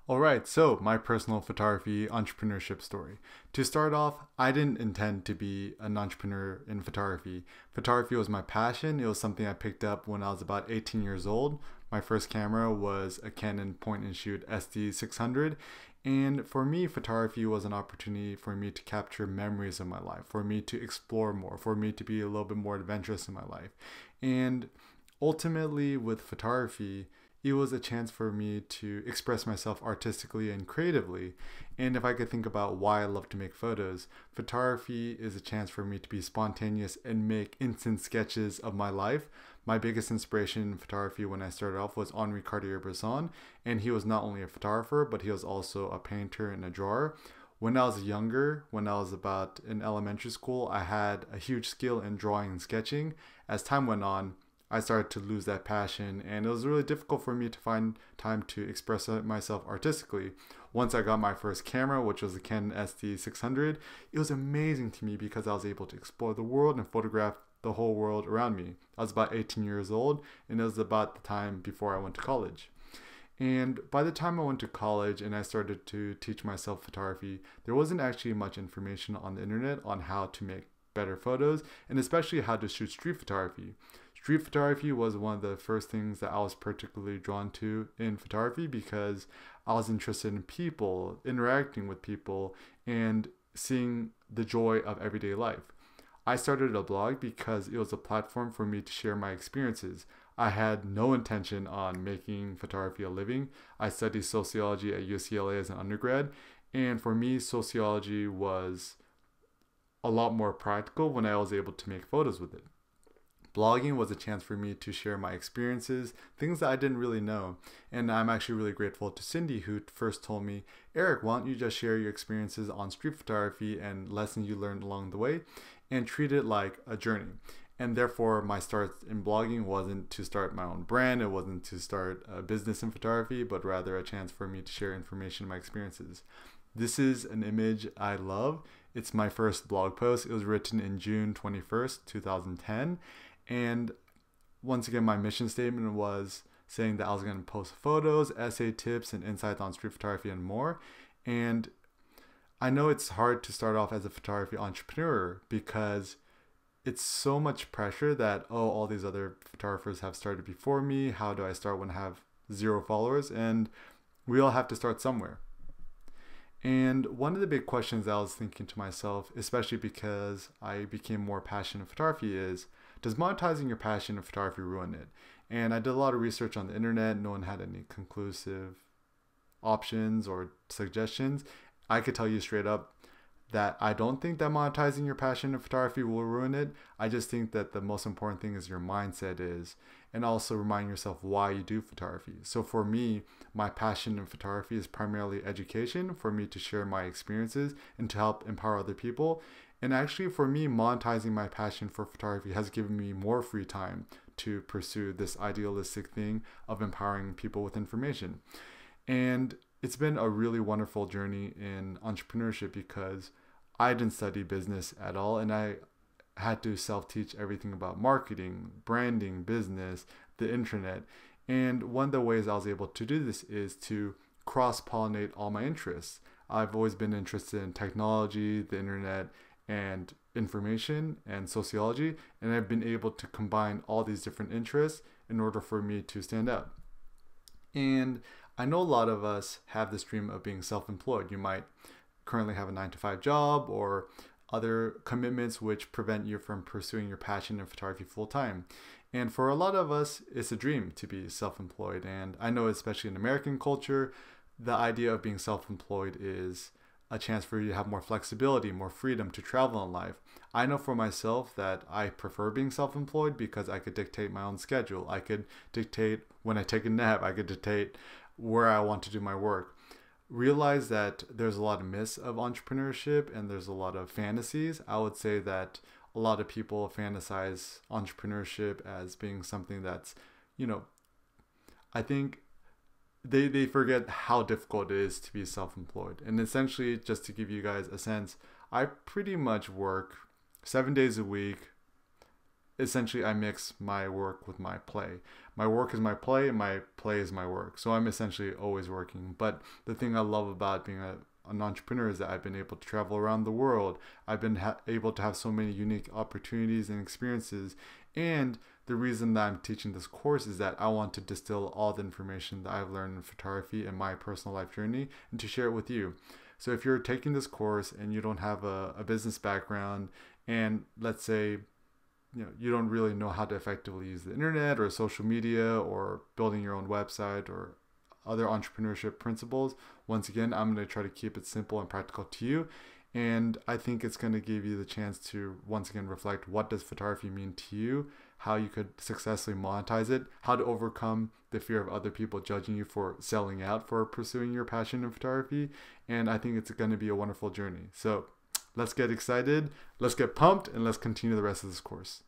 Alright, so my personal photography entrepreneurship story. To start off, I didn't intend to be an entrepreneur in photography. Photography was my passion. It was something I picked up when I was about 18 years old. My first camera was a Canon point and shoot SD600. And for me, photography was an opportunity for me to capture memories of my life, for me to explore more, for me to be a little bit more adventurous in my life. And ultimately, with photography, it was a chance for me to express myself artistically and creatively. And if I could think about why I love to make photos, photography is a chance for me to be spontaneous and make instant sketches of my life. My biggest inspiration in photography when I started off was Henri Cartier-Bresson, and he was not only a photographer, but he was also a painter and a drawer. When I was younger, when I was about in elementary school, I had a huge skill in drawing and sketching. As time went on, I started to lose that passion, and it was really difficult for me to find time to express myself artistically. Once I got my first camera, which was the Canon SD600, it was amazing to me because I was able to explore the world and photograph the whole world around me. I was about 18 years old, and it was about the time before I went to college. And by the time I went to college and I started to teach myself photography, there wasn't actually much information on the internet on how to make better photos, and especially how to shoot street photography. Street photography was one of the first things that I was particularly drawn to in photography because I was interested in people, interacting with people, and seeing the joy of everyday life. I started a blog because it was a platform for me to share my experiences. I had no intention on making photography a living. I studied sociology at UCLA as an undergrad, and for me, sociology was a lot more practical when I was able to make photos with it. Blogging was a chance for me to share my experiences, things that I didn't really know. And I'm actually really grateful to Cindy, who first told me, Eric, why don't you just share your experiences on street photography and lessons you learned along the way and treat it like a journey. And therefore, my start in blogging wasn't to start my own brand, it wasn't to start a business in photography, but rather a chance for me to share information and my experiences. This is an image I love. It's my first blog post. It was written in June 21st, 2010. And once again, my mission statement was saying that I was going to post photos, essay tips, and insights on street photography and more. And I know it's hard to start off as a photography entrepreneur because it's so much pressure that, oh, all these other photographers have started before me. How do I start when I have 0 followers? And we all have to start somewhere. And one of the big questions I was thinking to myself, especially because I became more passionate in photography, is, does monetizing your passion in photography ruin it? And I did a lot of research on the internet. No one had any conclusive options or suggestions. I could tell you straight up that I don't think that monetizing your passion in photography will ruin it. I just think that the most important thing is your mindset is, and also remind yourself why you do photography. So for me, my passion in photography is primarily education, for me to share my experiences and to help empower other people. And actually for me, monetizing my passion for photography has given me more free time to pursue this idealistic thing of empowering people with information. And it's been a really wonderful journey in entrepreneurship because I didn't study business at all, and I had to self-teach everything about marketing, branding, business, the internet. And one of the ways I was able to do this is to cross-pollinate all my interests. I've always been interested in technology, the internet, and information and sociology, and I've been able to combine all these different interests in order for me to stand out. And I know a lot of us have this dream of being self-employed. You might currently have a 9-to-5 job or other commitments which prevent you from pursuing your passion in photography full-time. And for a lot of us, it's a dream to be self-employed. And I know especially in American culture, the idea of being self-employed is a chance for you to have more flexibility, more freedom to travel in life. I know for myself that I prefer being self-employed because I could dictate my own schedule. I could dictate when I take a nap. I could dictate where I want to do my work. Realize that there's a lot of myths of entrepreneurship and there's a lot of fantasies. I would say that a lot of people fantasize entrepreneurship as being something that's, I think they forget how difficult it is to be self-employed. And essentially, just to give you guys a sense, I pretty much work 7 days a week. Essentially, I mix my work with my play. my work is my play and my play is my work. So I'm essentially always working. But the thing I love about being an entrepreneur is that I've been able to travel around the world. I've been able to have so many unique opportunities and experiences. And the reason that I'm teaching this course is that I want to distill all the information that I've learned in photography and my personal life journey and to share it with you. So if you're taking this course and you don't have a business background, and let's say you don't really know how to effectively use the internet or social media or building your own website or other entrepreneurship principles, once again, I'm going to try to keep it simple and practical to you. And I think it's going to give you the chance to once again reflect, what does photography mean to you, how you could successfully monetize it, how to overcome the fear of other people judging you for selling out for pursuing your passion in photography. And I think it's going to be a wonderful journey. So let's get excited, let's get pumped, and let's continue the rest of this course.